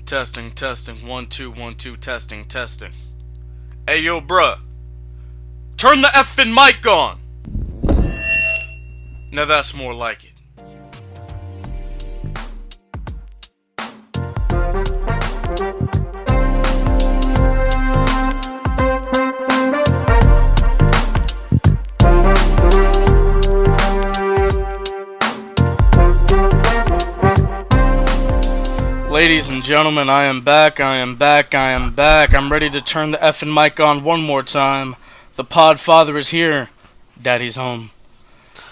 Testing, testing, 1 2 1 2, testing, testing. Hey yo, bruh. Turn the effing mic on! Now that's more like it. Ladies and gentlemen, I am back. I'm ready to turn the effing mic on one more time. The Podfather is here. Daddy's home.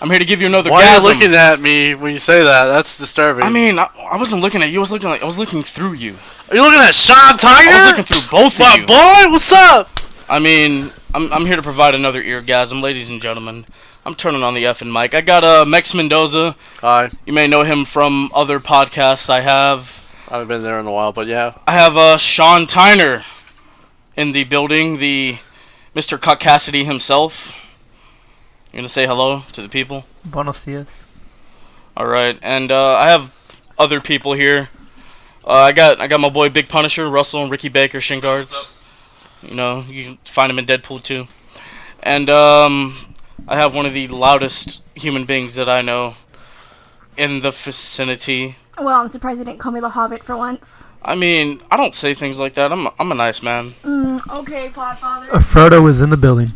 I'm here to give you another Why gasm. are you looking at me when you say that? That's disturbing. I mean, I wasn't looking at you. I was looking through you. Are you looking at Sean Tyner? I was looking through both of you. My boy, what's up? I mean, I'm here to provide another eargasm, ladies and gentlemen. I'm turning on the effing mic. I got Mex Mendoza. Hi. You may know him from other podcasts I have. I haven't been there in a while, but yeah. I have Sean Tyner in the building, the Mr. Cuck Cassidy himself. You gonna say hello to the people? Buenos dias. Alright, and I have other people here. I got my boy Big Punisher, Russell, and Ricky Baker, Shinguards. You know, you can find him in Deadpool 2. And I have one of the loudest human beings that I know in the vicinity. Well, I'm surprised they didn't call me the Hobbit for once. I mean, I don't say things like that. I'm a nice man. Okay, Podfather. Frodo was in the building.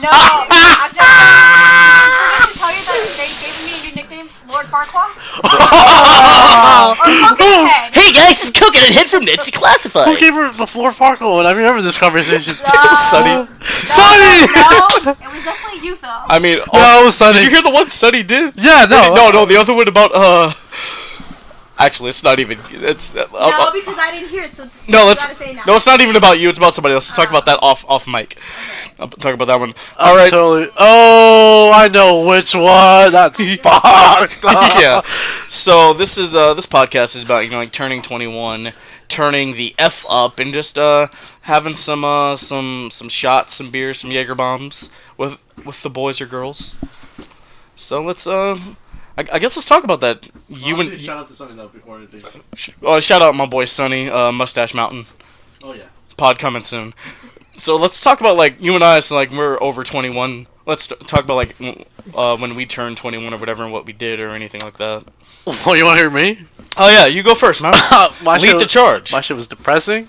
No, I just tell you that they gave me a new nickname, Lord Farquaad. Or Pumpkinhead. Hey guys, it's Coconut Head from Nancy Classified. Who gave her the floor Farkle? I remember this conversation. It was Sunny. Sunny! No, it was definitely you, Phil. I mean, No, it was Sunny. Did you hear the one Sunny did? Yeah, no. No, the other one about Actually, it's not even. It's no, because I didn't hear it. So no, you gotta say now. it's not even about you. It's about somebody else. Let's talk about that off mic. I'll talk about that one. All right. Totally. Oh, I know which one. That's fucked. Yeah. So this podcast is about like turning 21, turning the F up, and just having some shots, some beers, some Jaeger bombs with the boys or girls. So let's I guess let's talk about that. Shout out to Sunny though before anything. Shout out my boy Sunny, Mustache Mountain. Oh yeah. Pod coming soon. So let's talk about like you and I. So like we're over 21. Let's talk about like when we turned 21 or whatever and what we did or anything like that. Well, you want to hear me? Oh yeah, you go first, man. Lead the charge. My shit was depressing.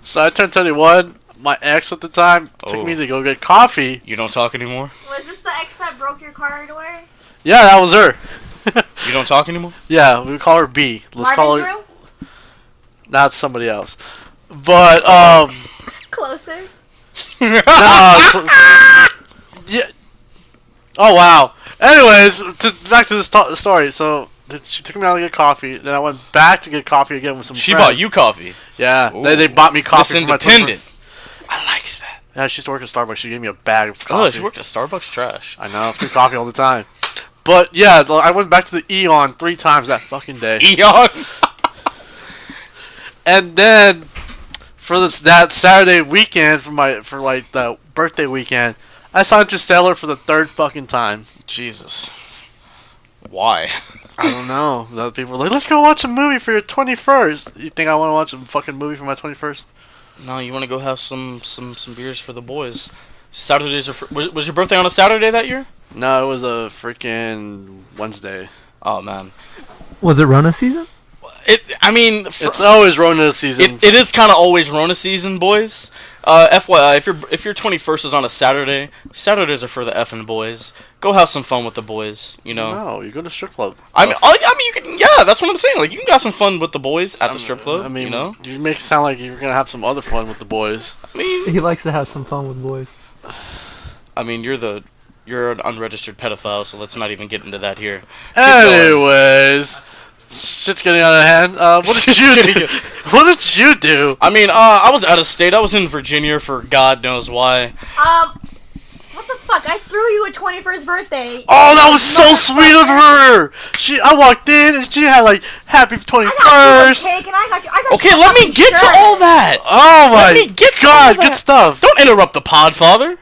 So I turned 21. My ex at the time took me to go get coffee. You don't talk anymore? Was this the ex that broke your car door? Yeah, that was her. You don't talk anymore? Yeah, we call her B. Let's call her. Room? Not somebody else. But Closer. yeah. Oh wow. Anyways, back to this story. So she took me out to get coffee. Then I went back to get coffee again with some. She friends. Bought you coffee. Yeah, Ooh. they bought me coffee. This independent. I likes that. Yeah, she used to work at Starbucks. She gave me a bag of coffee. Oh, she worked at Starbucks. Trash. I know, free coffee all the time. But yeah, I went back to the Eon 3 times that fucking day. Eon. And then for that Saturday weekend for the birthday weekend, I saw Interstellar for the 3rd fucking time. Jesus. Why? I don't know. The other people were like, "Let's go watch a movie for your 21st." You think I want to watch a fucking movie for my 21st? No, you want to go have some beers for the boys. Saturdays are was your birthday on a Saturday that year? No, it was a freaking Wednesday. Oh man. Was it Rona season? It's always Rona season. It is kind of always Rona season, boys. FYI, if your 21st is on a Saturday, Saturdays are for the effing boys. Go have some fun with the boys, you know. No, you go to strip club. I mean, you can. Yeah, that's what I'm saying. Like, you can have some fun with the boys at the strip club. I mean, you know, you make it sound like you're gonna have some other fun with the boys. I mean, He likes to have some fun with boys. I mean, you're an unregistered pedophile, so let's not even get into that here. Anyways, shit's getting out of hand. What did you do? What did you do? I mean, I was out of state. I was in Virginia for God knows why. What the fuck? I threw you a 21st birthday. Oh, that was so sweet of her. I walked in and she had like happy 21st. I got you a cake and I got you. Okay, let me get to all that. Oh my Let me get to all God, that. good stuff. Don't interrupt the Podfather.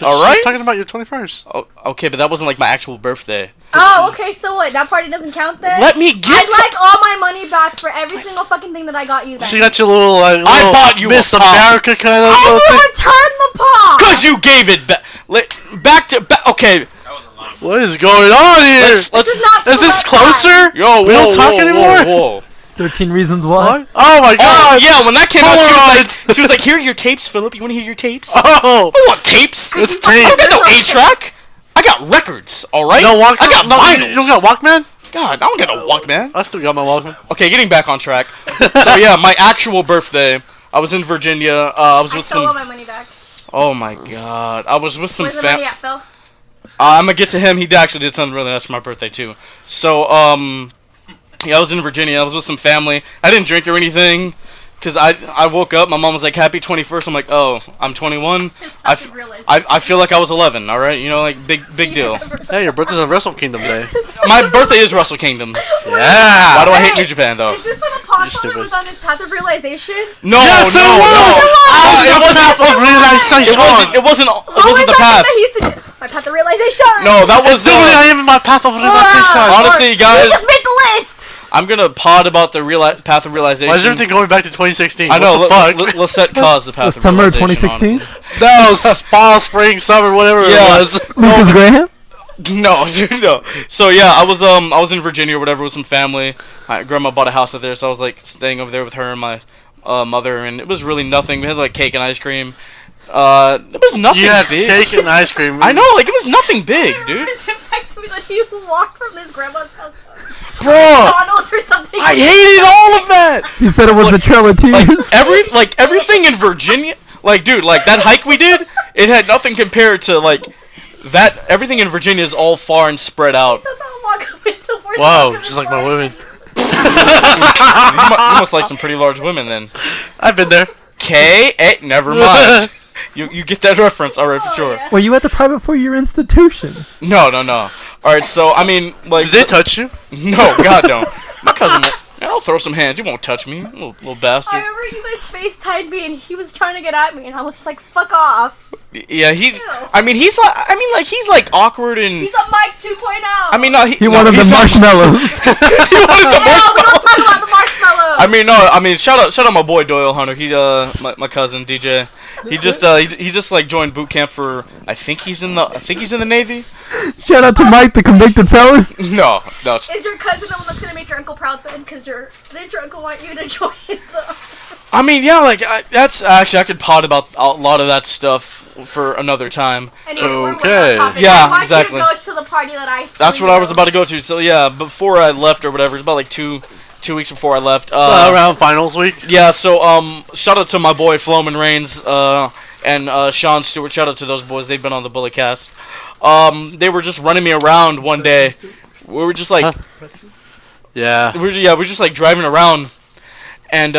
All right. She's talking about your 21st. Oh, okay, but that wasn't like my actual birthday. Oh, okay, so what? That party doesn't count then? Let me get. I'd like all my money back for every single fucking thing that I got you then. She got you a little like I bought you Miss a pop. America kind of I little will thing. return the paw! Cause you gave it back. Back to back. Okay, What is going on here? let's. This is not Is this correct time. closer? Yo, We don't talk anymore? Whoa. 13 Reasons Why. What? Oh my Oh god! yeah, when that came out, Polaroids. she was like, "Here are your tapes, Philip. You want to hear your tapes?" Oh! I want tapes. It's I don't tapes. got no 8-track. I got records. All right. No Walkman? I got no, vinyls. You don't got Walkman? God, I don't got no Walkman. I still got my Walkman. Okay, getting back on track. So yeah, my actual birthday, I was in Virginia. I was I with stole all some. my money back. Oh my god, I was with some Where's the money fam. at, Phil? I'm gonna get to him. He actually did something really nice for my birthday too. So yeah, I was in Virginia. I was with some family. I didn't drink or anything. Cause I woke up, my mom was like, "Happy 21st." I'm like, "Oh, I'm 21." I feel like I was 11. All right, you know, like big deal. Hey, your birthday's on Wrestle Kingdom Day. My birthday is Wrestle Kingdom. Yeah! Why do I hate New Japan though? Is this when the Podfather stupid. was on his path of realization? No, Yes, no, it was! no. It wasn't. It wasn't What the path. That he used to do? My path of realization! No, that was Literally, I am in my path of realization. honestly, You guys. just made the list! I'm gonna pod about the path of realization. Why is everything going back to 2016? I know. What the fuck? Lissette caused the path of Summer realization. 2016? honestly. No, fall, spring, summer, whatever Yeah. it was. Lucas Graham? No, dude, no. So yeah, I was in Virginia or whatever with some family. My grandma bought a house out there, so I was like staying over there with her and my mother, and it was really nothing. We had like cake and ice cream. It was nothing You had big. cake and ice cream. I know, like it was nothing big, I dude. remember him texting me that he walked from his grandma's house to Bro, McDonald's or something. I hated all of that. He said it was the Trail of Like Tears. everything in Virginia, like dude, like that hike we did, it had nothing compared to like that. Everything in Virginia is all far and spread out. So that walk was the worst Wow, walk of just his like my life. women. You must like some pretty large women then. I've been there. Never mind. You get that reference, alright, for sure. yeah. Were you at the private 4-year institution? No. Alright, so I mean, like, Did they touch you? no, God no. My cousin, I'll throw some hands. You won't touch me, little I bastard. remember you guys FaceTimed me and he was trying to get at me and I was like, fuck off. Yeah, he's like awkward and. He's a Mike 2.0. I mean, no, He wanted the he's not- marshmallows. He wanted the No, we marshmallows. don't talk about the marshmallows. I mean, shout out my boy Doyle Hunter. He my cousin DJ. He just like joined boot camp for I think he's in the Navy. Shout out to Mike, the convicted felon. No. Is your cousin the one that's gonna make your uncle proud then? Because didn't your uncle want you to join the... I mean, yeah, like that's actually I could pod about a lot of that stuff for another time. Anyway, we're Okay. on topic. Yeah, I want exactly. you to go to the party that I That's threw what I you. was about to go to. So yeah, before I left or whatever, it's about like two weeks before I left. Around finals week. Yeah, so shout out to my boy Floman Reigns and Sean Stewart. Shout out to those boys. They've been on the Bullet Cast. They were just running me around one day. We were just like Yeah. we're just like driving around, and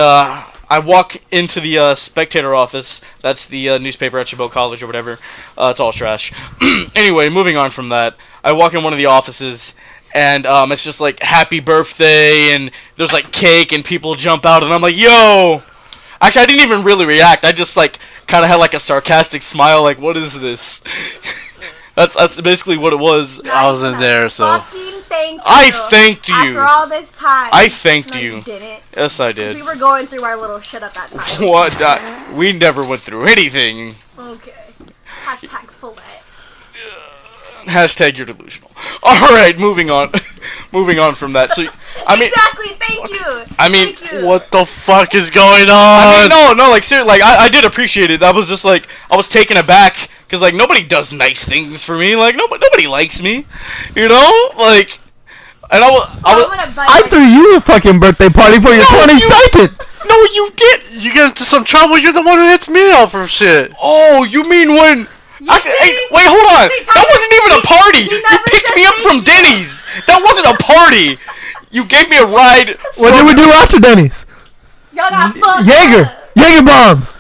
I walk into the Spectator office. That's the newspaper at Chabot College or whatever. It's all trash. Anyway, moving on from that, I walk in one of the offices, and it's just like happy birthday, and there's like cake, and people jump out, and I'm like, yo. Actually, I didn't even really react. I just like kind of had like a sarcastic smile, like, what is this? That's basically what it was. I wasn't there, so. Fucking thank you. I thanked you. After all this time. I thanked No, you. you didn't. Yes, I We did. were going through our little shit at that time. What? We never went through anything. Okay. Hashtag fillet. Hashtag you're delusional. Alright, moving on. Moving on from that. So, I mean, Exactly, thank you. I mean, Thank you. What the fuck is going on? I mean, no, like, seriously, like, I did appreciate it. That was just, like, I was taken aback, because, like, nobody does nice things for me. Like, nobody likes me. You know? Like, and I'm I gonna bite I my- threw you a fucking birthday party for your No, 22nd. no, you did. You get into some trouble, you're the one who hits me off for shit. Oh, you mean when... Actually, see? hey, wait, hold on. See, That wasn't even a party. he You never picked said me up thank from you. Denny's. That wasn't a party. You gave me a ride. What did we do after Denny's? Y'all got fucked Jaeger. up. Jaeger bombs.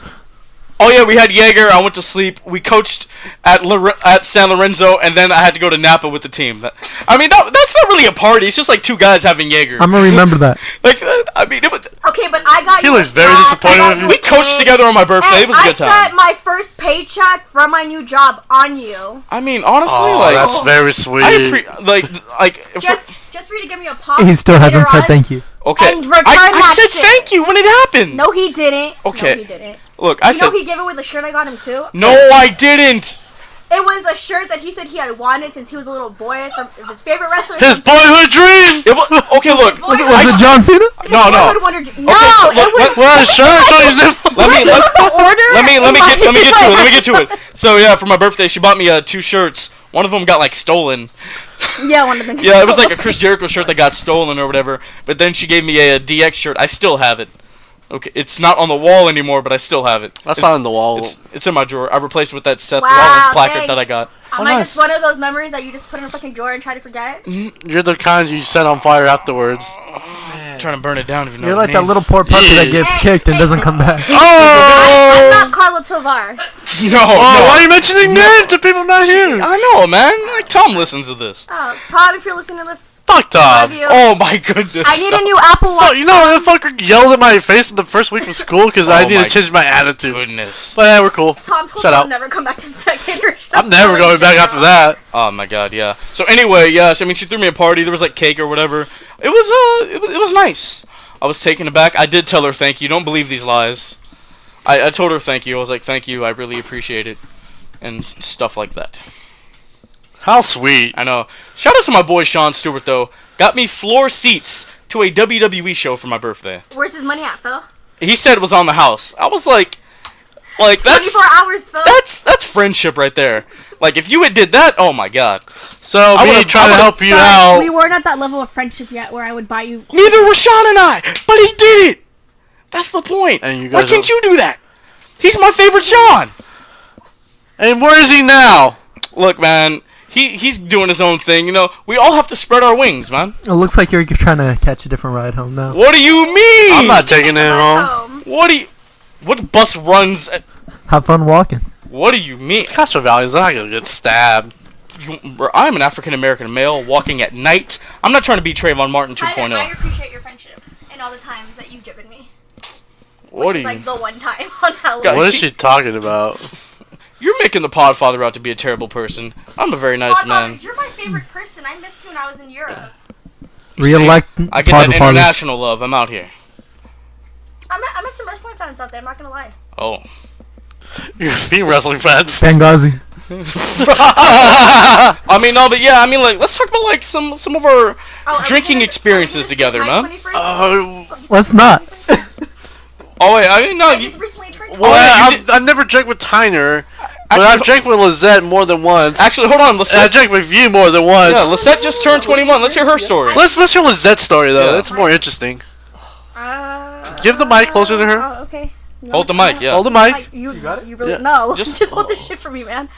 Oh yeah, we had Jaeger. I went to sleep. We coached at San Lorenzo, and then I had to go to Napa with the team. I mean, that's not really a party. It's just like two guys having Jaeger. I'm gonna remember that. Like, I mean, it was. Okay, but I got He you looks a very glass, disappointed I got with you you. a We coached cake, together on my birthday. It was a and good I time. spent my first paycheck from my new job on you. I mean, honestly, Oh, like that's very sweet. like if Just for you to give me a pop. He still hasn't later said on. thank you. okay, and return I that said shit. thank you when it happened. No, he didn't. Okay. No, he didn't. Look, I You said know he gave away the shirt I got him too? no, I didn't. It was a shirt that he said he had wanted since he was a little boy from his favorite wrestler. His boyhood dream. It was, okay, look. Was it- Was it John Cena? No, no. Boyhood Wonder no, so it look, was Wear a shirt. So he's Let me order. let me get to it. So yeah, for my birthday, she bought me 2 shirts. One of them got like stolen. Yeah, one of them. Yeah, it was like a Chris Jericho shirt that got stolen or whatever. But then she gave me a DX shirt. I still have it. Okay, it's not on the wall anymore, but I still have it. That's not on the wall. It's in my drawer. I replaced it with that Seth Wow, Rollins placard thanks. that I got. I'm Oh, like nice. it's one of those memories that you just put in a fucking drawer and try to forget. You're the kind you set on fire afterwards. I'm trying to burn it down if you know You're what like I that mean. little poor puppy that gets Hey, kicked and hey, doesn't come back. I'm Oh! not Carla Tovar. No, Oh, no. why are you mentioning names to people not here? I know, man. Like, Tom listens to this. Oh, Tom, if you're listening to this, Fuck Tom. love you. Oh my goodness. I need a new Apple Watch. Fuck, you know that fucker yelled at my face in the first week of school because I Oh need my to change my attitude. Goodness. But yeah, we're cool. Tom told Shut me up. I'll never come back to spectator. I'm never going back after that. Oh my god, yeah. So anyway, yeah. So, I mean, she threw me a party. There was like cake or whatever. It was it was nice. I was taken aback. I did tell her thank you. Don't believe these lies. I told her thank you. I was like, thank you. I really appreciate it, and stuff like that. How sweet. I know. Shout out to my boy Sean Stewart though. Got me floor seats to a WWE show for my birthday. Where's his money at, Phil? He said it was on the house. I was like that's 24 hours, Phil. that's friendship right there. Like if you had did that, oh my god. So I me would've- trying I to would've help you out. We weren't at that level of friendship yet where I would buy you. Neither was Sean and I, but he did it. That's the point. And you Why guys can't are- you do that? He's my favorite Sean. And where is he now? Look, man, he's doing his own thing. You know, we all have to spread our wings, man. It looks like you're trying to catch a different ride home now. What do you mean? I'm not taking him home. Home. What bus runs? Have fun walking. What do you mean? It's Castro Valley. He's not gonna get stabbed. I'm an African American male walking at night. I'm not trying to be Trayvon Martin I 2.0. appreciate your friendship and all the times that you've driven me. What Which do is you? like the one time on Halloween. Guys, What is see- she talking about? You're making the Podfather out to be a terrible person. I'm a very nice Podfather, man. You're my favorite person. I missed you when I was in Europe. Re-elect I get that Podfather. international love. I'm out here. I met some wrestling fans out there. I'm not gonna lie. Oh. You're being wrestling fans. Benghazi. I mean, no, but yeah, I mean, like, let's talk about like some of our drinking experiences together, man. Oh, Let's not. Oh wait, I mean, no, I you, just recently turned. well, you I've never drank with Tyner, but Actually, I've drank with Lissette more than once. actually, hold on, and I Lissette. drank with you more than once. Yeah, Lissette just turned 21. Let's hear her story. Let's hear Lisette's story though. Yeah. That's more interesting. Give the mic closer to her. Oh, okay. Hold the mic, yeah. Hold the mic. You really Yeah. no. Just- Just hold the shit from me, man.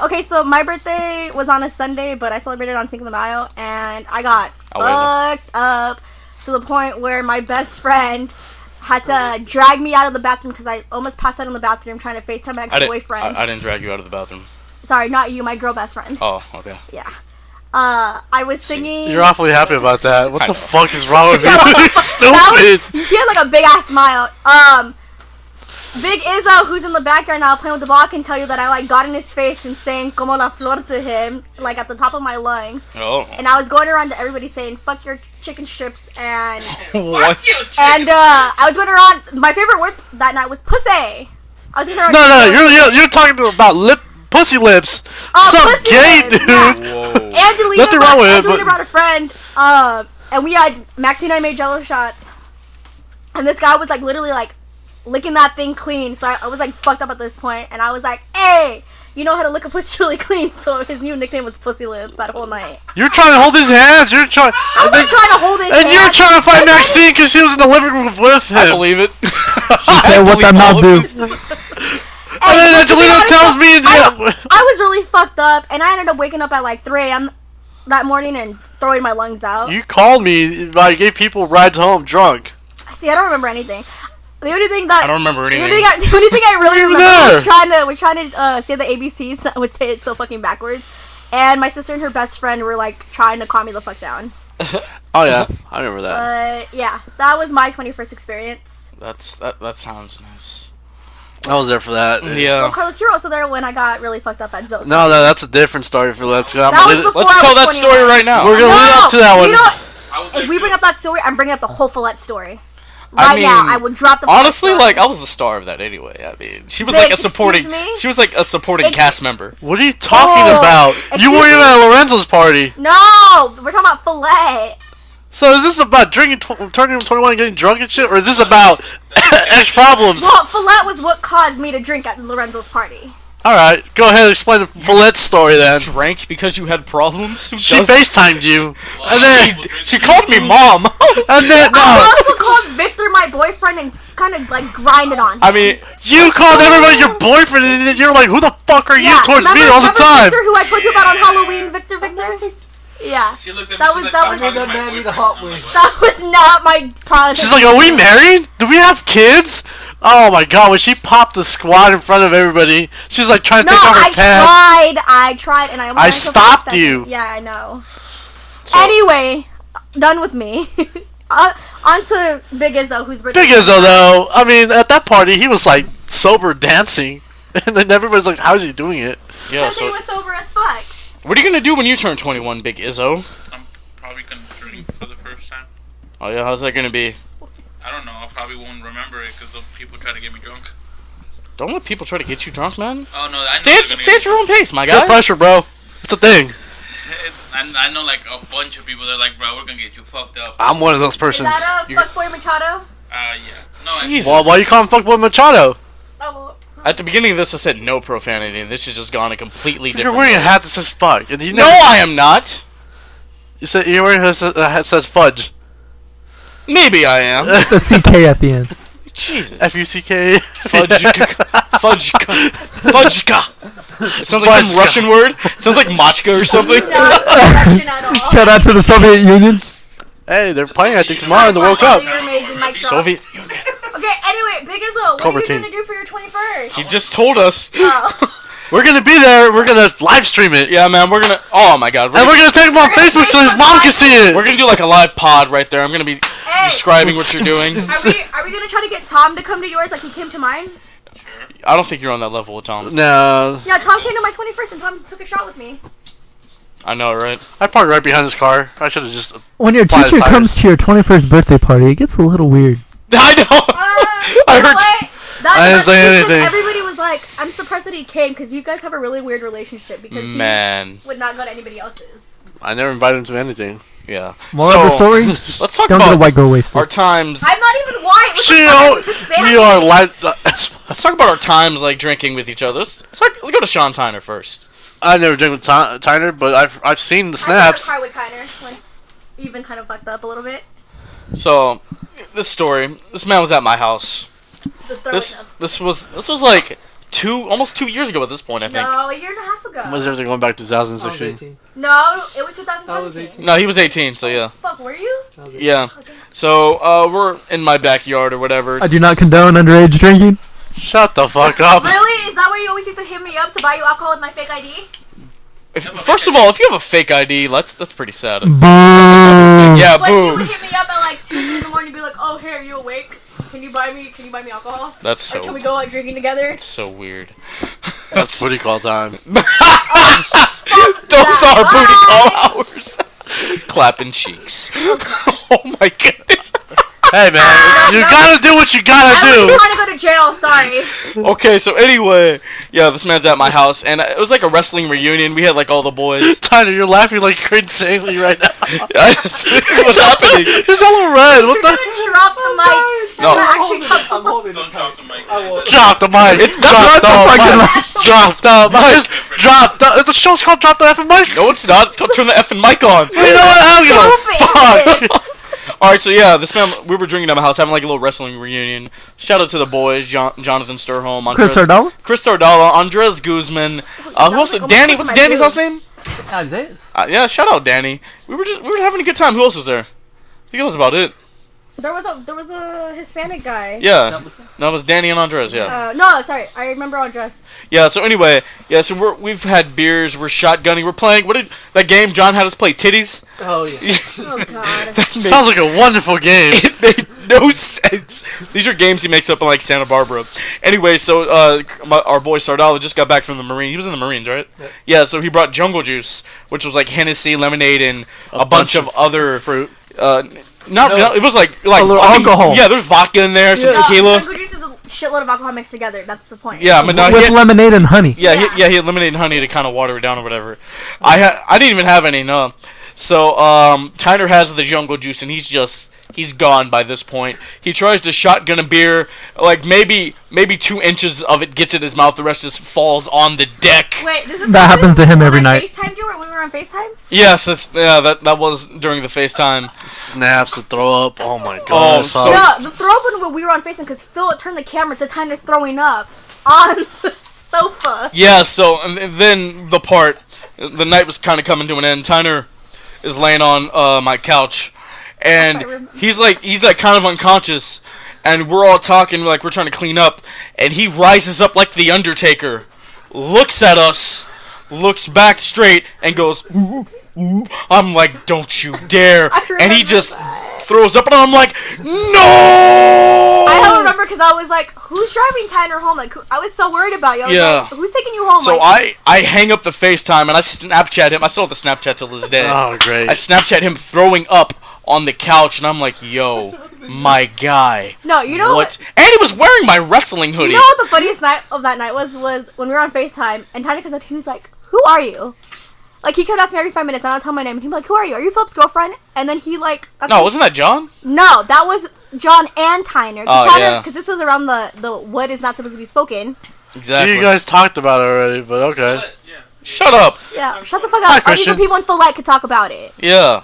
Okay, so my birthday was on a Sunday, but I celebrated on Cinco de Mayo, and I got fucked up to the point where my best friend had to drag me out of the bathroom because I almost passed out in the bathroom trying to FaceTime my ex-boyfriend. I didn't drag you out of the bathroom. Sorry, not you, my girl best friend. Oh, okay. Yeah. I was singing. You're awfully happy about that. What I the know. fuck is wrong with you? That Stupid. was- he had like a big ass smile. Big Izzo, who's in the background now playing with the ball, can tell you that I like got in his face and saying "como la flor" to him, like at the top of my lungs. Oh. And I was going around to everybody saying "fuck your chicken strips" and What? I was going around. My favorite word that night was "pussy." I was going around. No, you're talking about pussy lips. Some pussy gay lips, dude. yeah. Whoa. Angelina, Nothing wrong with it, Angelina but- brought a friend, and we had Maxine and I made Jello shots, and this guy was like literally like licking that thing clean. So I was like fucked up at this point, and I was like, "Hey, you know how to lick a pussy really clean." So his new nickname was Pussy Lips that whole night. You're trying to hold his hands. You're trying. I was trying to hold his And you're hand. trying to find Maxine because she was in the living room with I him. believe it. Say what that mouth do. And then to be Angelina honest, tells me, I was really fucked up, and I ended up waking up at like 3 a.m. that morning and throwing my lungs out. you called me. I gave people rides home drunk. See, I don't remember anything. The only thing that I don't remember The anything. only thing I really You were remember there. was trying to say the ABCs. So I would say it so fucking backwards. And my sister and her best friend were like trying to calm me the fuck down. Oh yeah, I remember that. But yeah, that was my 21st experience. That sounds nice. I was there for that. Well, Yeah. Carlos, you were also there when I got really fucked up at Zoe's. No, that's a different story for Let's Go. That was before Let's I tell was that 21. story right now. We're gonna lead up to that one. You know what? I was there If we too. bring up that story, I'm bringing up the whole Follette story. I Right now, mean, I would drop the Honestly, Follette story. like I was the star of that anyway. I mean, she was Wait, like a supporting. excuse me? She was like a supporting Ex- cast member. What are you talking Oh, about? You excuse weren't even me? at Lorenzo's party. No, we're talking about Follette. So is this about drinking, turning 21 and getting drunk and shit, or is this about ex problems? Well, Follette was what caused me to drink at Lorenzo's party. All right, go ahead and explain the Follette story then. Drank because you had problems. Who She does- FaceTimed you, and then She called me mom. and then I no, also called Victor my boyfriend and kind of like grinded on him. I mean, you called everybody your boyfriend, and then you're like, who the fuck are you towards me all the remember time? Victor, who I told you about on Halloween, Victor. Yeah, She looked at me. That she's was- like, that "Stop was- talking to That my man need a boyfriend." hot I'm wing. like, that was not my project. She's like, are we married? Do we have kids? Oh my god, when she popped the squad in front of everybody, she's like trying to no, take off her pants. I tried, and I almost I went to stopped the you. Yeah, I know. So- Anyway, done with me. On to Big Izzo, whose birthday. Big Izzo though, I mean, at that party, he was like sober dancing. And then everybody's like, how is he doing it? yeah. Because he So, was sober as fuck. what are you gonna do when you turn 21, Big Izzo? I'm probably gonna drink for the first time. Oh yeah, how's that gonna be? I don't know. I probably won't remember it because people try to get me drunk. Don't let people try to get you drunk, man. Oh no, I know Stay they're at, gonna stay get at your own pace, my Peer guy. pressure, bro. It's a thing. I know like a bunch of people that are like, bro, we're gonna get you fucked up. I'm one of those Is persons. that a fuckboy Machado? Yeah. No, I, Jesus. Well, why you call him fuckboy Machado? Oh, At the beginning of this, I said no profanity, and this has just gone a completely You're different. wearing a way. hat that says fuck. And you No, never, I am not. You said you're wearing a hat that says fudge. Maybe I am. The CK at the end. Jesus. F-U-C-K. Fudgka. Fudgka. It sounds like some Fudgka. Russian word. It sounds like machka or something. not Russian at all. Shout out to the Soviet Union. Hey, they're playing, I think, tomorrow in the World Wow, Cup. you're amazing, Mike Shaw. Soviet Union. Okay, anyway, Big Izzo, what Cobra are you team. gonna do for your 21st? He just told us. Oh. We're gonna be there. We're gonna live stream it. Yeah, man, we're gonna. Oh my god. And we're gonna take him on Facebook so his mom can see it. We're gonna do like a live pod right there. I'm gonna be Hey, describing what you're doing. are we gonna try to get Tom to come to yours like he came to mine? sure. I don't think you're on that level with Tom. No, Yeah, Tom came to my 21st and Tom took a shot with me. I know, right? I parked right behind his car. I should have just. When your Fly his teacher tires. comes to your 21st birthday party, it gets a little weird. I know. I You know heard. what? I didn't say because anything. Everybody was like, I'm surprised that he came because you guys have a really weird relationship because Man. he would not go to anybody else's. I never invited him to anything. Yeah. More of the story? Let's talk Don't get a about white girl our wasted. times. I'm not even white. What the You fuck? know, I'm Hispanic. we are like. Let's talk about our times like drinking with each other. Let's go to Sean Tyner first. I never drank with Tyner, but I've seen the I got snaps. a car with Tyner when you've been kind of fucked up a little bit. So, this story. This man was at my house. The throw This was like almost 2 years ago at this point. I think. No, a year and a half ago. Was everything going back to I was 2016? 18. No, it was 2017. I was 18. No, he was 18. So yeah. Fuck, were you? Yeah. Okay. So we're in my backyard or whatever. I do not condone underage drinking. Shut the fuck up. Really? Is that why you always used to hit me up to buy you alcohol with my fake ID? First of all, if you have a fake ID, that's pretty sad. Boo. Yeah, But you boo. would hit me up at like 2 in the morning and be like, "Oh, hey, are you awake? Can you buy me alcohol? That's Like, can we so go like drinking together?" so weird. That's booty call time. Those are booty Bye. call hours. Clapping cheeks. Oh my goodness. Hey man, you gotta do what you gotta I was do. trying to go to jail. Sorry. Okay, so anyway, yeah, this man's at my house, and it was like a wrestling reunion. We had like all the boys. Tyler, you're laughing like you're insanely right now. This is what's happening. He's all red. What You're the? gonna drop the mic. No. I'm gonna actually drop I'm the holding Don't it drop tight. the mic. I will. Drop the mic. Drop the mic. Drop the mic. Drop the. The show's called Drop the effing mic. No, it's not. It's called turn the effing mic on. You know what? I don't give a Stupid. fuck. All right, so yeah, this man, we were drinking at my house, having like a little wrestling reunion. Shout out to the boys, Jonathan Sturholm, Chris Sardella? Chris Sardella, Andres Guzman. Who else? like almost Danny. close What's to my Danny's last boobs. name? Isaiah. Yeah, shout out Danny. We were having a good time. Who else was there? I think that was about it. There was a Hispanic guy. Yeah, that was Danny and Andres. Yeah. No, sorry, I remember Andres. Yeah. So anyway, so we've had beers. We're shotgunning. We're playing. What did that game John had us play? Titties. Oh yeah. Oh god. Sounds like a wonderful game. It made no sense. These are games he makes up in like Santa Barbara. Anyway, so our boy Sardala just got back from the Marine. He was in the Marines, right? Yeah. So he brought Jungle Juice, which was like Hennessy, lemonade, and a bunch of other fruit. No, it was like a little alcohol. Yeah, there's vodka in there, some tequila. Jungle Juice is a shitload of alcohol mixed together. That's the point. Yeah, but no, with lemonade and honey. Yeah, he had lemonade and honey to kind of water it down or whatever. I didn't even have any. No. So Tyner has the Jungle Juice and he's gone by this point. He tries to shotgun a beer, like maybe 2 inches of it gets in his mouth. The rest just falls on the deck. Wait, this is That happens to him every night. FaceTime you when we were on FaceTime? Yes, that was during the FaceTime. Snaps to throw up. Oh my god. Oh, so- No, the throw up when we were on FaceTime because Phil turned the camera to Tyner throwing up on the sofa. Yeah, so and then the night was kind of coming to an end. Tyner is laying on my couch, and he's like kind of unconscious, and we're all talking like we're trying to clean up, and he rises up like the Undertaker, looks at us, looks back straight, and goes, "Ooh, ooh." I'm like, don't you dare, and he just throws up, and I'm like, no! I remember because I was like, who's driving Tyner home? Like, I was so worried about you. I was like, who's taking you home? So like, I hang up the FaceTime and I Snapchat him. I still have the Snapchat till this day. Oh, great. I Snapchat him throwing up on the couch, and I'm like, yo, my guy. No, you know what? And he was wearing my wrestling hoodie. You know what the funniest night of that night was when we were on FaceTime, and Tyner comes up, he was like, who are you? Like, he kept asking me every 5 minutes, and I would tell him my name, and he'd be like, who are you? Are you Philip's girlfriend? And then he, like... No, wasn't that John? No, that was John and Tyner. Oh, yeah. Because this was around the what is not supposed to be spoken. Exactly. You guys talked about it already, but okay. Shut up. Yeah, shut the fuck up. Only the people in Philette could talk about it. Yeah.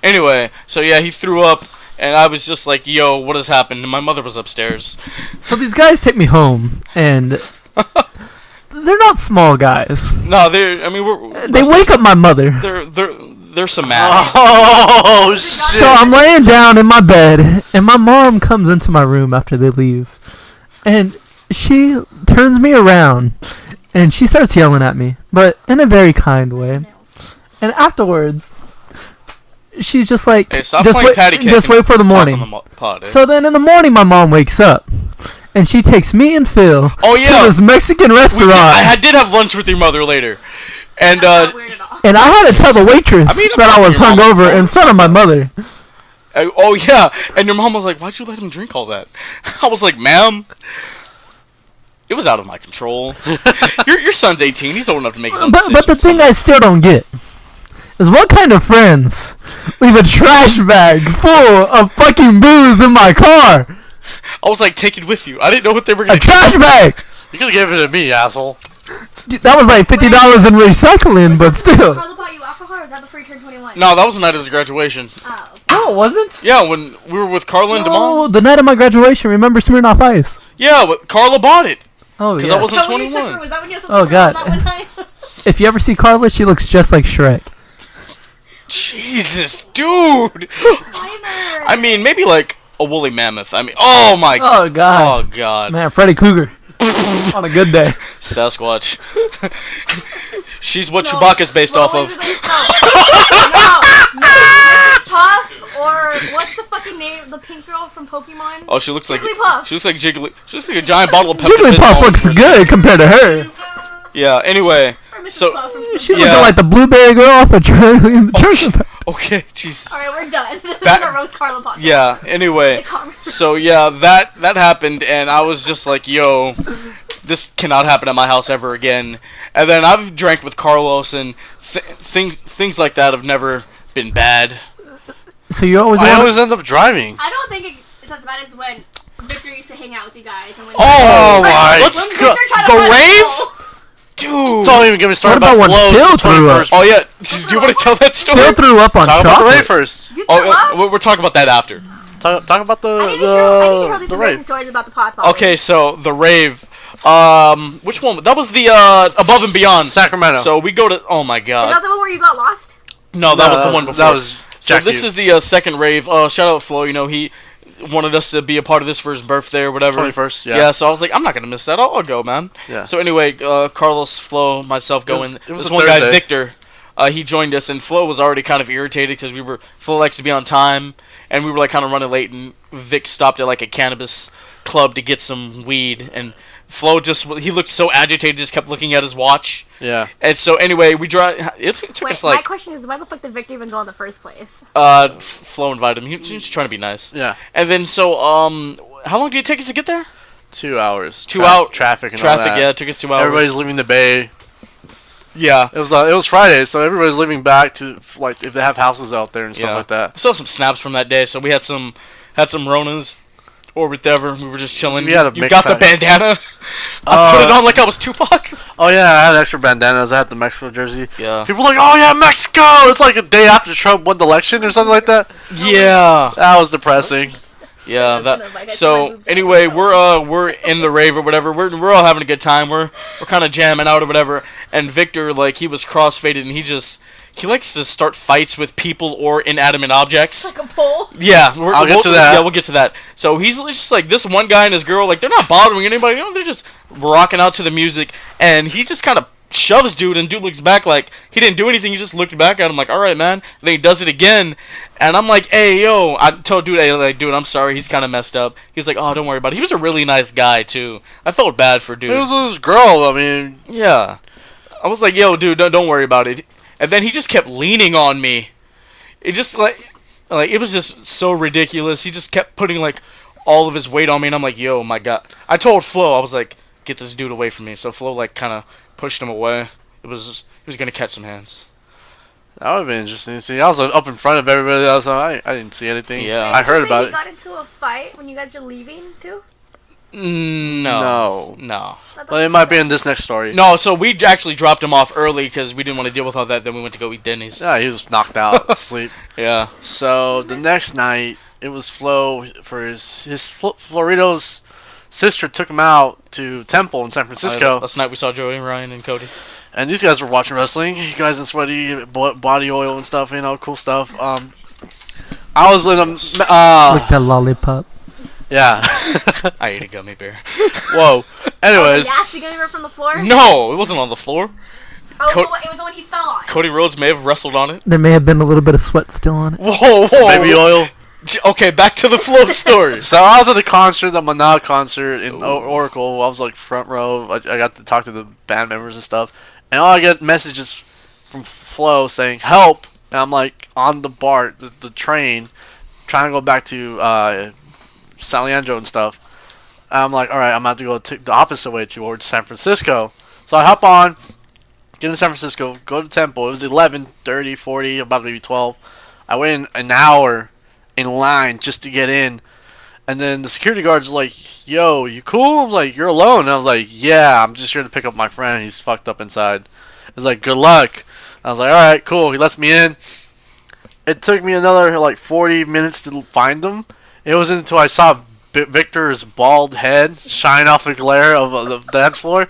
Anyway, so yeah, he threw up, and I was just like, yo, what has happened? And my mother was upstairs. So these guys take me home, and they're not small guys. No, we're They wake up my mother. They're some ass. Oh, shit. So I'm laying down in my bed, and my mom comes into my room after they leave, and she turns me around, and she starts yelling at me, but in a very kind way. And afterwards, she's just like, Hey, stop just playing wait, patty cake just and wait for the talk morning. on the pod, eh? So then in the morning, my mom wakes up, and she takes me and Phil Oh, yeah. to this Mexican restaurant. I did have lunch with your mother later, and Not weird at all. And I had to tell the waitress I mean, I'm that I was talking to your mom. hungover in front of my mother. oh yeah, and your mom was like, "Why'd you let him drink all that?" I was like, "Ma'am, it was out of my control. your son's 18; he's old enough to make his own decisions." But the thing I still don't get is what kind of friends leave a trash bag full of fucking booze in my car? I was like, "Take it with you." I didn't know what they were A gonna do. trash bag! You could have given it to me, asshole. That was like $50 in recycling, but still. Carla bought you alcohol, or was that before you turned 21? No, that was the night of his graduation. Oh. No, it wasn't. Yeah, when we were with Carla and Oh, Damon. the night of my graduation. Remember Smirnoff Ice? Yeah, Carla bought it. Oh, Because yeah. I wasn't So when you took her, 21. was that when you also Oh, took her on God. that one night? If you ever see Carla, she looks just like Shrek. Jesus, dude. Tyner. I mean, maybe like a woolly mammoth. I mean, oh my. Oh, God. Oh god. Man, Freddy Cougar. On a good day. Sasquatch. She's what No. Chewbacca's based off Well, of. it was like, no, Mrs. Puff, or what's the fucking name? The pink girl from Pokemon? Oh, she looks like Jigglypuff. She looks like Jiggly. She looks like a giant bottle of Pepto Jigglypuff looks good compared to her. Yeah. Anyway. Or Mrs. So- Puff from She Yeah. looking like the blueberry girl off of Charlie. Okay. Jesus. Alright, we're done. This That- isn't a Rose Carla podcast. Yeah. Anyway. It's Carla. So yeah, that happened, and I was just like, yo, this cannot happen at my house ever again. And then I've drank with Carlos, and things like that have never been bad. So you always I want always end up driving. I don't think it's as bad as when Victor used to hang out with you guys. And when Oh my let's when go. Victor tried to The find rave? Phil. Dude. Don't even get me started What about about when flows. Phil threw up? Oh yeah. Do you want to tell that story? Phil threw up on Talk about the chocolate. rave first. You threw Oh, up? we're talking about that after. Talk about I need to hear these the embarrassing rave. stories about the Podfather. Okay, so the rave. Which one? That was the Above and Beyond. Sacramento. So we go to. Oh my Is that god. the one where you got lost? No, that was the one before. That was So Jack this you. is the second rave. Shout out Flo. You know, he wanted us to be a part of this for his birthday or whatever. 21st, yeah. Yeah. So I was like, I'm not gonna miss that. I'll go, man. Yeah. So anyway, Carlos, Flo, myself, going. It was This a one guy, Thursday. Victor. He joined us, and Flo was already kind of irritated because Flo likes to be on time, and we were like kind of running late, and Vic stopped at like a cannabis club to get some weed, and Flo he looked so agitated, just kept looking at his watch. Yeah. And so anyway, we drive. It took Wait, us my like question is, why the fuck did Victor even go in the first place? Flo invited him. He was just trying to be nice. Yeah. And then so how long did it take us to get there? 2 hours. 2 hours. Traffic and all Traffic, that. yeah, it took us 2 hours. Everybody's leaving the bay. yeah. It was Friday, so everybody's leaving back to like if they have houses out there and stuff like I that. saw some snaps from that day. So we had some Ronas or whatever. We were just chilling. We had a You mix got the pack. bandana. I put it on like I was Tupac. Oh yeah, I had extra bandanas. I had the Mexico jersey. Yeah. People were like, "Oh yeah, Mexico!" It's like a day after Trump won the election or something like that. Yeah. That was depressing. Yeah. Like, I see my So boobs anyway, right we're in the rave or whatever. We're all having a good time. We're kind of jamming out or whatever. And Victor, like, he was crossfaded, and he likes to start fights with people or inanimate objects. Like a pole. Yeah, I'll get to that. Yeah, we'll get to that. So he's just like this one guy and his girl, like they're not bothering anybody. You know, they're just rocking out to the music, and he just kind of shoves dude, and dude looks back like he didn't do anything. He just looked back at him like, all right, man. And then he does it again, and I'm like, hey, yo. I told dude, hey, like, dude, I'm sorry. He's kind of messed up. He was like, oh, don't worry about it. He was a really nice guy too. I felt bad for dude. It was this girl. I mean, Yeah. I was like, yo, dude, don't worry about it. And then he just kept leaning on me. It just, like it was just so ridiculous. He just kept putting, like, all of his weight on me, and I'm like, yo, my God. I told Flo, I was like, get this dude away from me. So Flo, like, kind of pushed him away. He was going to catch some hands. that would have been interesting to see. I was up in front of everybody else. I didn't see anything. Yeah. Wait, I did you heard say about he it. got into a fight when you guys are leaving too? No. But it might be in this next story. No, so we actually dropped him off early because we didn't want to deal with all that. Then we went to go eat Denny's. Yeah, he was knocked out, asleep. Yeah. So the next night, it was Flo for his Florido's sister took him out to Temple in San Francisco, Last night we saw Joey, Ryan, and Cody. and these guys were watching wrestling. You guys in sweaty body oil and stuff, cool stuff. I was in a Like that lollipop. yeah. I ate a gummy bear. Whoa. Anyways, Nasty gummy bear from the floor. No, it wasn't on the floor. Oh, Co- it was the one he fell on. Cody Rhodes may have wrestled on it. There may have been a little bit of sweat still on it. Whoa, baby oil. Okay, back to the Flo story. So I was at a concert, the Mana concert in Oracle. I was like front row. I got to talk to the band members and stuff. And all I get messages from Flo saying help. And I'm like on the BART, the train, trying to go back to San Leandro and stuff. And I'm like, all right, I'm about to go the opposite way towards San Francisco. So I hop on, get in San Francisco, go to Temple. It was 11:30, 40, about maybe 12. I waited an hour in line just to get in, and then the security guard's like, yo, you cool? I was like, you're alone? And I was like, yeah, I'm just here to pick up my friend. He's fucked up inside. He's like, good luck. I was like, alright, cool. He lets me in. It took me another like 40 minutes to find him. It wasn't until I saw Victor's bald head shine off the glare of the dance floor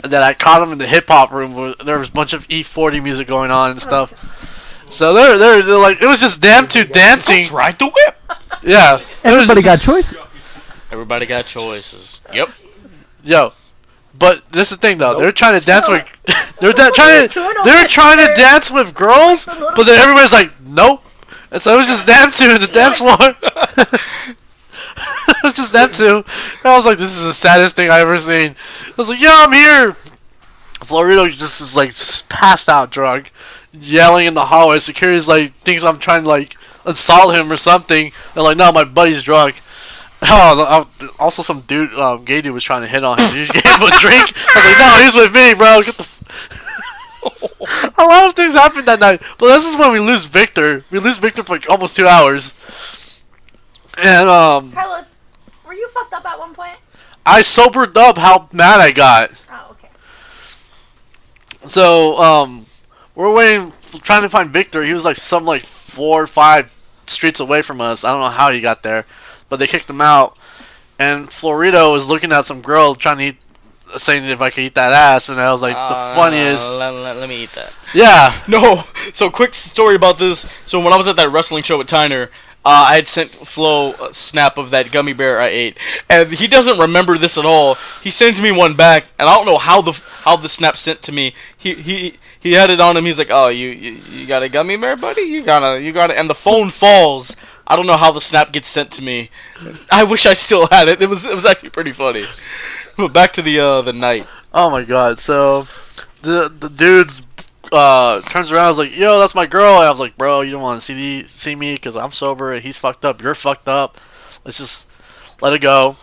that I caught him in the hip hop room where there was a bunch of E40 music going on and stuff. So they're like, it was just them two dancing. Let's ride the whip. Yeah. Everybody got choices. Everybody got choices. Yep. Yo, but this is the thing though. They're trying to dance with. They're trying to dance with girls, but then everybody's like, nope. And so it was just them two in the dance floor. It was just them two. And I was like, this is the saddest thing I ever seen. I was like, yo, I'm here. Florido just is like passed out drunk, yelling in the hallway. Security's like thinks I'm trying to like assault him or something. They're like, no, my buddy's drunk. Oh, also some dude, gay dude was trying to hit on him. He gave him a drink. I was like, no, he's with me, bro. Get the. A lot of things happened that night, but this is when we lose Victor. We lose Victor for like almost 2 hours. And Carlos, were you fucked up at one point? I sobered up how mad I got. Oh, okay. So we're waiting, trying to find Victor. He was like some like 4 or 5 streets away from us. I don't know how he got there, but they kicked him out. And Florido was looking at some girl trying to eat saying if I could eat that ass, and I was like, the funniest. Let me eat that. Yeah. No. So quick story about this. So when I was at that wrestling show with Tyner, I had sent Flo a snap of that gummy bear I ate, and he doesn't remember this at all. He sends me one back, and I don't know how the snap sent to me. He had it on him. He's like, "Oh, you got a gummy bear, buddy? You got it." And the phone falls. I don't know how the snap gets sent to me. I wish I still had it. It was actually pretty funny. But back to the night. Oh my god. So the dude's turns around and is like, yo, that's my girl. And I was like, bro, you don't want to see me because I'm sober and he's fucked up. You're fucked up. Let's just let it go.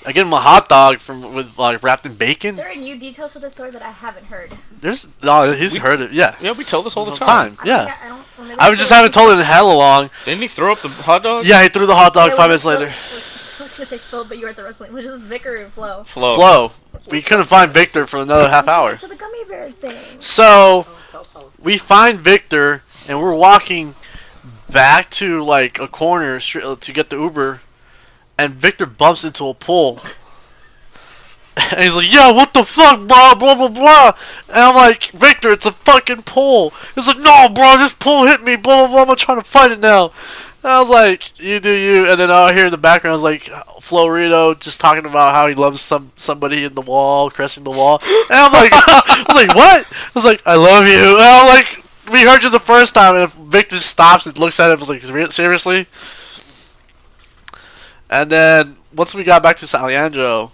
I get him a hot dog with wrapped in bacon. There are new details of the story that I haven't heard. He's heard it. Yeah. Yeah, we tell this all the time. Yeah. I don't remember. I just haven't told it in hella long. Didn't he throw up the hot dog? Yeah, he threw the hot dog Okay, 5 minutes later. I was gonna say Phil, but you were at the wrestling. Which is Vicar or Flo? Flo. We couldn't find Victor for another half hour. To the gummy bear thing. So we find Victor and we're walking back to like a corner to get the Uber, and Victor bumps into a pole. And he's like, "Yeah, what the fuck, bro? Blah blah blah." And I'm like, "Victor, it's a fucking pole." He's like, "No, bro, this pole hit me. Blah blah blah. I'm trying to fight it now." And I was like, "You do you." And then I hear in the background, I was like, Florito just talking about how he loves somebody in the wall, caressing the wall. And I'm like, I was like, "What?" I was like, "I love you." And I'm like, "We heard you the first time." And Victor stops and looks at him, and was like, "Seriously?" And then once we got back to San Leandro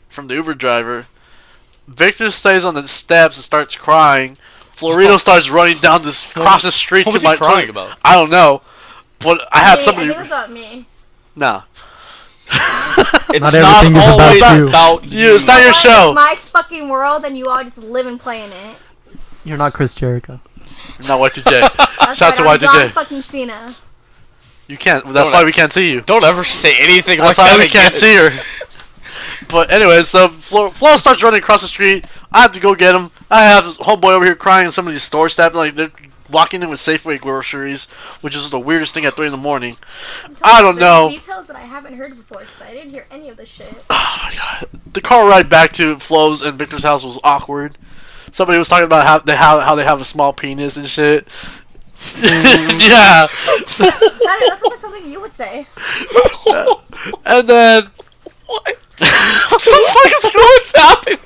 from the Uber driver, Victor stays on the steps and starts crying. Florito starts running down across the street What to was my he crying toilet. about? I don't know, but I had somebody. I think it was about me. No, It's Not not everything is about always you. about you. it's not your show. It's my fucking world, and you all just live and play in it. You're not Chris Jericho. Not Y2J. That's Shout out to right, I'm John Y2J. fucking Cena. You can't. That's Don't why we can't see you. Don't ever say anything That's like why that we can't see her. But anyway, so Flo starts running across the street. I have to go get him. I have this homeboy over here crying in some of these store steps. Like, they're walking in with Safeway groceries, which is the weirdest thing at 3 in the morning. I don't know. Details that I haven't heard before, because I didn't hear any of this shit. Oh my god. The car ride back to Flo's and Victor's house was awkward. Somebody was talking about how they have a small penis and shit. Yeah. That's like something you would say. And then What? What the fuck is what's happening?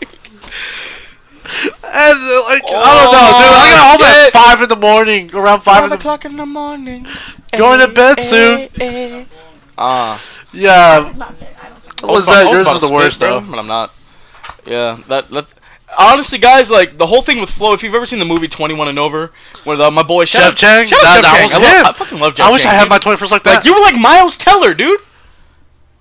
and like I don't know, dude. I got home at 5 in the morning, around 5 o'clock in the morning. Going to bed soon. Yeah. It's not fair. I don't think. Lissette, yours is the worst though. But I'm not. Yeah, that. Honestly, guys, like the whole thing with Flo. If you've ever seen the movie 21 and Over, where my boy Jeff Chang? Shout out That Jeff was Chang. him. I fucking love Jeff I wish Chang, I had dude. my 21st like that. Like you were like Miles Teller, dude.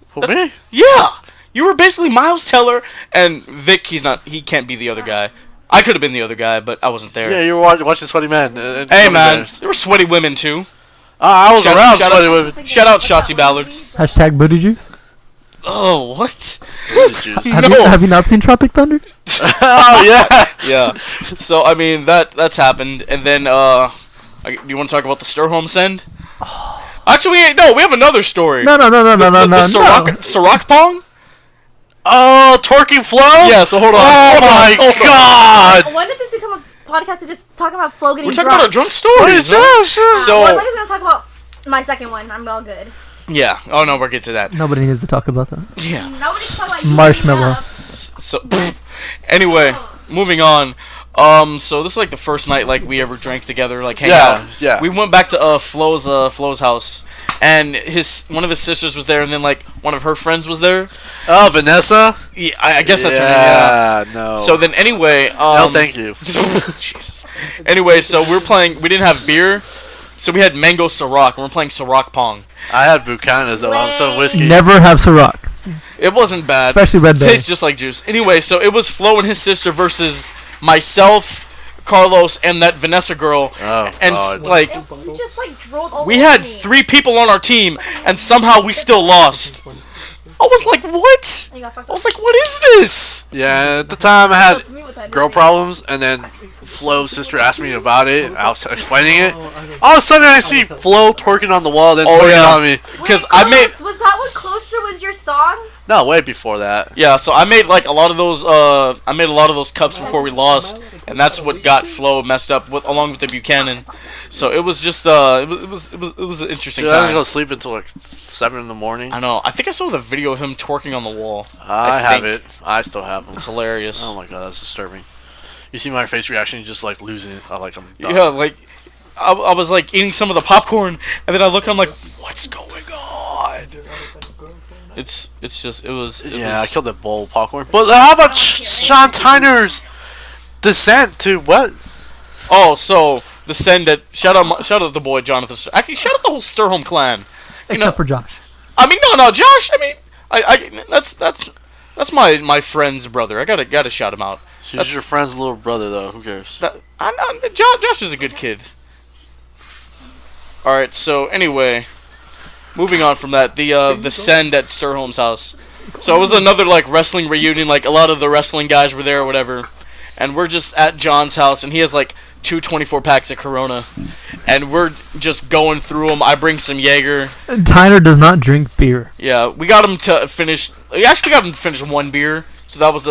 For me? Yeah, you were basically Miles Teller, and Vic. He can't be the other guy. I could have been the other guy, but I wasn't there. Yeah, you were watching Sweaty Men. Hey man, there were sweaty women too. I was around shout Sweaty out- Women. Shout out Shotzi Ballard. Hashtag booty juice. Oh, what? Have you not seen Tropic Thunder? Oh yeah. Yeah. So I mean that's happened, and then do you want to talk about the Sturholm send? Actually, we have another story. No. The Ciroc Pong? Oh, twerking Flo? Yeah. So hold on. Oh my god. When did this become a podcast of just talking about Flo getting We're talking drunk? about our drunk What is stories. that? Sure. So Well, as long as we don't talk about my second one, I'm all good. yeah. Oh no, we'll get to that. Nobody needs to talk about that. Yeah. Nobody's talking about you. Marshmallow. So anyway, moving on. So this is like the first night like we ever drank together, like hang out. Yeah. We went back to Flo's house, and one of his sisters was there, and then like one of her friends was there. Oh, Vanessa? Yeah, I guess that's her name. Yeah. no. So then anyway, no, thank you. Jesus. Anyway, so we didn't have beer, so we had mango Ciroc, and we're playing Ciroc Pong. I had Buchanan's though. I'm so whiskey. Never have Ciroc, It wasn't bad. especially Red Berry. Tastes just like juice. Anyway, so it was Flo and his sister versus myself, Carlos, and that Vanessa girl. Oh, and God. like You just like drilled all we over had me. 3 people on our team, and somehow we still lost. I was like, what? And you got fucked I up. was like, what is this? Yeah, at the time I had It's me with that girl disease. problems, and then Flo's sister asked me about it. I was explaining it. All of a sudden, I see Flo twerking on the wall, then Oh, twerking yeah. on me. Because Wait, I made. Close, was that what Closer was your song? No, way before that. Yeah, so I made like a lot of those. I made a lot of those cups before we lost, and that's what got Flo messed up with, along with the Buchanan. So it was just it was an interesting Dude, I didn't time. go to sleep until like 7 in the morning. I know. I think I saw the video of him twerking on the wall. I have think. it. I still have them. It's hilarious. Oh my god, that's disturbing. You see my face reaction, just like losing it. Like I'm done. Yeah, like I was like eating some of the popcorn, and then I look and I'm like, what's going on? It's just it was. Yeah, I killed that bowl of popcorn. But how about Sean Tyner's descent to what? Oh, so the send that shout out the boy Jonathan. Actually, shout out the whole Sturholm clan. Except for Josh. I mean, no, Josh. I mean, I that's my friend's brother. I gotta shout him out. He's your friend's little brother, though. Who cares? Josh is a good kid. All right. So anyway, moving on from that, the send at Sturholm's house. So it was another like wrestling reunion. Like a lot of the wrestling guys were there or whatever, and we're just at John's house, and he has like 24 packs of Corona, and we're just going through them. I bring some Jaeger. Tyner does not drink beer. Yeah, we got him to finish. We actually got him to finish one beer, so that was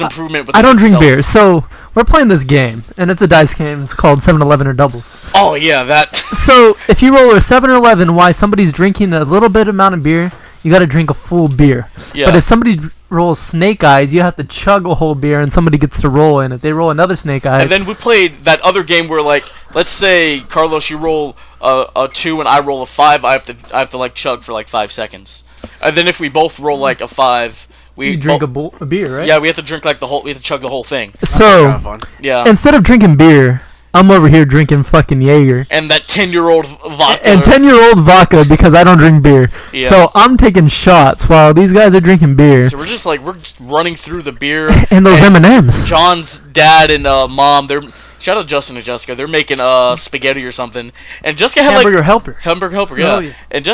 improvement. With I don't drink itself. beer, so we're playing this game, and it's a dice game. It's called 7-Eleven or doubles. Oh yeah, that. So if you roll a 7 or 11, while somebody's drinking a little bit amount of beer, you got to drink a full beer. Yeah. But if somebody rolls snake eyes, you have to chug a whole beer, and somebody gets to roll. And if they roll another snake eyes, And then we played that other game where, like, let's say Carlos, you roll a 2 and I roll a 5. I have to like chug for like 5 seconds. And then if we both roll like a 5, we you drink a beer, right? Yeah, we have to drink like we have to chug the whole thing. So Have fun. Yeah. instead of drinking beer, I'm over here drinking fucking Jaeger. And that 10-year-old vodka. And 10-year-old vodka because I don't drink beer. Yeah. So I'm taking shots while these guys are drinking beer. So we're just running through the beer. And those M&Ms. John's dad and mom, they're shout out Justin and Jessica. They're making spaghetti or something. And Jessica had Hamburger helper. Hamburger helper, yeah. Oh, yeah. And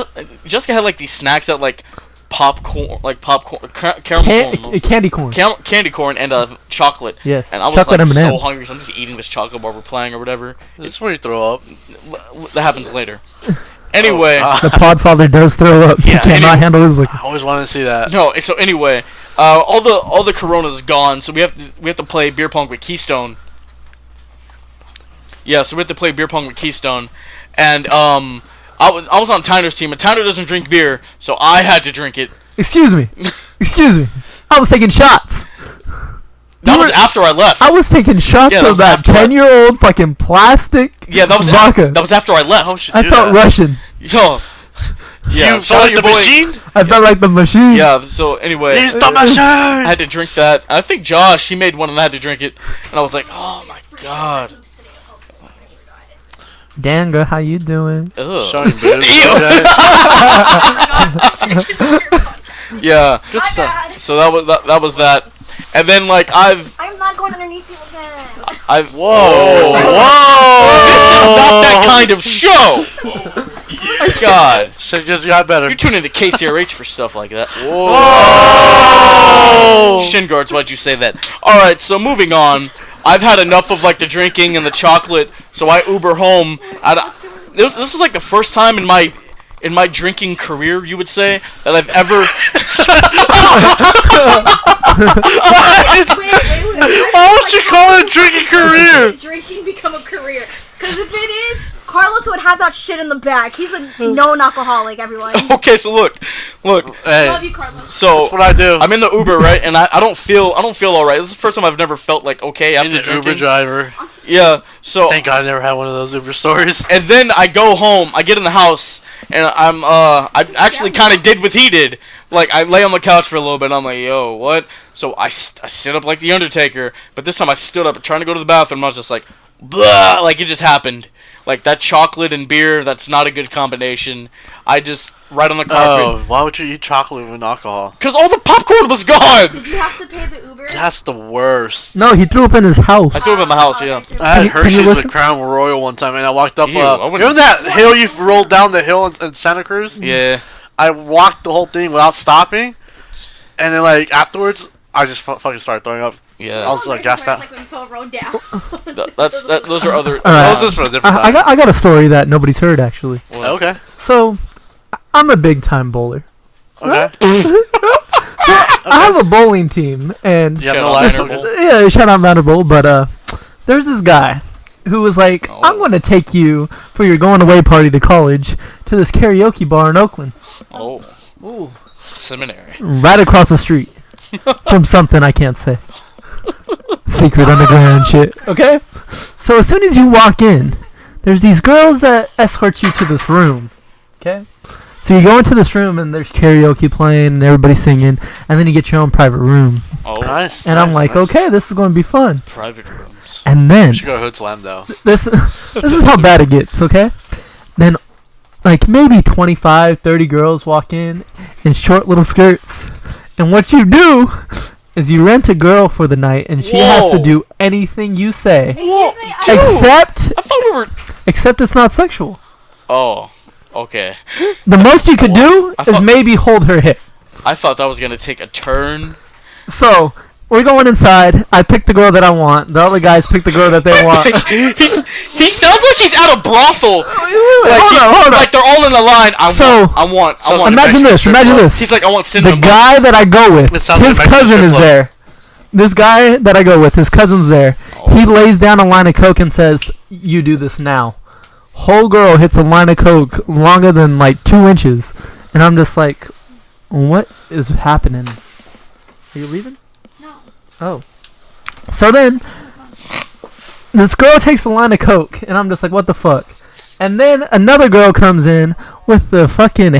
Jessica had like these snacks that like caramel corn, Candy corn. candy corn, and chocolate. Yes. And I was Chocolate like so M&Ms. hungry, so I'm just eating this chocolate while we're playing or whatever. This is where you throw up. That happens later. Anyway, The Podfather does throw up. Yeah, He cannot handle his liquor. I always wanted to see that. no. So anyway, all the Corona's gone, so we have to play beer pong with Keystone. Yeah, so we have to play beer pong with Keystone, and I was on Tyner's team, and Tyner doesn't drink beer, so I had to drink it. Excuse me. I was taking shots. That was after I left. I was taking shots Yeah, that of was that after I- 10-year-old fucking plastic Yeah, that was vodka. that was after I left. How would you I do felt that? Russian. Yo, yeah, You shout felt out like your the boy- machine? I felt like the machine. Yeah. So anyway, He's the I machine! had to drink that. I think Josh he made one and I had to drink it, and I was like, oh my god. Dan, girl, how you doing? Ugh. Showing boobs. Ew. Okay. Yeah. Good stuff. So that was that, and then like I'm not going underneath you again. Whoa! This is Whoa! not that kind of show. My God. Shit just got better. You tune into KCRH for stuff like that. Whoa! Shinguards, why'd you say that? Alright, so moving on. I've had enough of like the drinking and the chocolate, so I Uber home. This was like the first time in my drinking career, you would say, that I've ever. Wait. Why would you call it a drinking career? Drinking become a career. Because if it is, Carlos would have that shit in the bag. He's a known alcoholic, everyone. Okay, so look. Hey, Love you, Carlos. So that's what I do. I'm in the Uber, right, and I don't feel alright. This is the first time I've never felt like okay after I'm the drinking. Uber driver. Yeah. So. Thank God I never had one of those Uber stories. And then I go home, I get in the house, and I actually kind of did what he did. Like, I lay on the couch for a little bit, and I'm like, yo, what? So I sit up like the Undertaker, but this time I stood up trying to go to the bathroom, and I was just like, blah, like it just happened. Like, that chocolate and beer, that's not a good combination. I just, right on the carpet. Oh, why would you eat chocolate with alcohol? Because all the popcorn was gone! Did you have to pay the Uber? That's the worst. No, he threw up in his house. I threw him in my house, yeah. I had Can you Hershey's listen? with Crown Royal one time, and I walked up. Ew, I wouldn't- Remember that hill you rolled down the hill in Santa Cruz? Yeah. I walked the whole thing without stopping, and then like afterwards, I just fucking started throwing up. Yeah. I was like, gassed out. Like when Phil rode down. Those are other... All right. Those is for a different I time. got a story that nobody's heard, actually. Okay. So, I'm a big-time bowler. Okay. I have a bowling team, and You have Shout no out life. Vanderbilt. yeah, shout out Vanderbilt. But there's this guy who was like, Oh. I'm gonna take you for your going away party to college to this karaoke bar in Oakland, Oh. Ooh. Seminary. right across the street from something I can't say. Secret underground shit. Okay. So as soon as you walk in, there's these girls that escort you to this room. Okay. So you go into this room and there's karaoke playing and everybody's singing, and then you get your own private room. Oh. Nice. And I'm nice, like, nice. okay, this is going to be fun. Private rooms. And then You should go to Hood Slam though. this is how bad it gets, okay? Then like maybe 25, 30 girls walk in short little skirts. And what you do is you rent a girl for the night and she has to Whoa. do anything you say. Excuse me. Except I thought we were. except it's not sexual. Oh. Okay. The most you could do I is thought- maybe hold her hip. I thought that was gonna take a turn. So we're going inside. I pick the girl that I want. The other guys pick the girl that they want. He sounds like he's at a brothel. Hold on. Like they're all in a line. I want. Imagine this. Imagine this. He's like, I want The cinnamon. guy that I go with, It sounds his like Mexican cousin strip is club. there. This guy that I go with, his cousin's there. Oh. He lays down a line of coke and says, "You do this now." Whole girl hits a line of coke longer than like 2 inches, and I'm just like, "What is happening? Are you leaving?" No. Oh. So then, this girl takes the line of coke, and I'm just like, "What the fuck?" And then another girl comes in with the fucking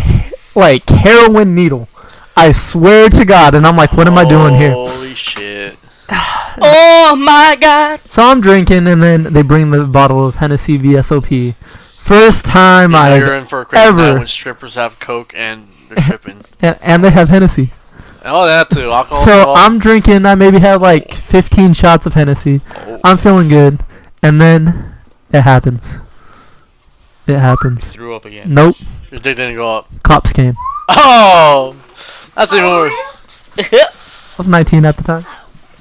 like heroin needle. I swear to God, and I'm like, "What am I doing here?" Holy shit. Oh my God. So I'm drinking, and then they bring the bottle of Hennessy VSOP. First time You're in for a crazy night ever, when strippers have coke and they're stripping. and they have Hennessy. Oh, that too. Alcohol. So I'm drinking. I maybe have like 15 shots of Hennessy. Oh. I'm feeling good, and then it happens. It happens. Threw up again. Nope. Your dick didn't go up. Cops came. Oh! That's even worse. I was 19 at the time.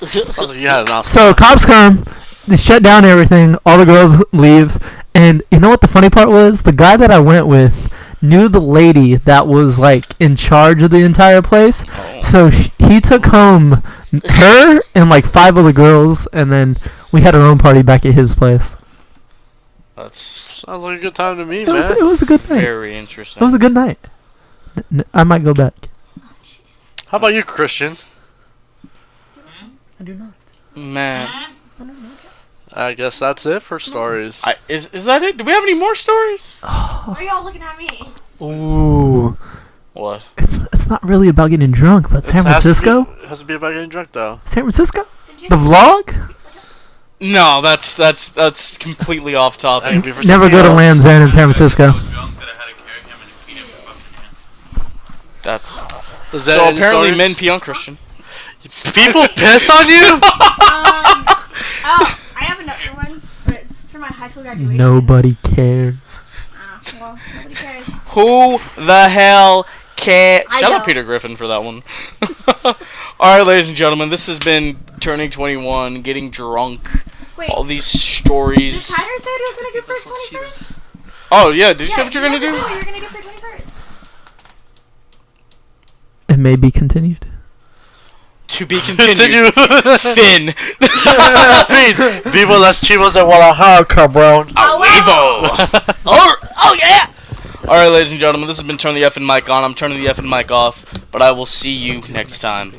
Sounds like you had an awesome. So cops come, they shut down everything, all the girls leave, and you know what the funny part was? The guy that I went with knew the lady that was like in charge of the entire place, Oh. so he took home her and like 5 other girls, and then we had our own party back at his place. That's Sounds like a good time to me, It was, man. it was a good night. very It interesting. was a good night. I might go back. How about you, Christian? I do not. Man, I guess that's it for stories. is that it? Do we have any more stories? Why are y'all looking at me? Ooh, What? it's not really about getting drunk, but San It has to be- Francisco. It has to be about getting drunk, though. San Francisco. Did you The vlog. No, that's completely off That could topic. be for Never something go to else. Land's End in San Francisco. So drunk that I had to carry him and feed him fucking hand. That's Is that so any apparently stories? men pee on Christian. People pissed on you? Oh, I have another one, but it's for my high school graduation. Nobody cares. Well, nobody cares. Who the hell cares? I Shout out know. Peter Griffin for that one. All right, ladies and gentlemen, this has been turning 21, getting drunk, Wait, all these did stories. Tyler say what he was gonna do for his 21st? Oh yeah, did you say what you're gonna Say do? what you're gonna do for your 21st. It may be continued. To be continued. Continue. Finn. Viva las chivas de Guadalajara, cabrón. Evo. Oh yeah. All right, ladies and gentlemen, this has been Turn the Effing Mic On. I'm turning the effing mic off, but I will see you next time.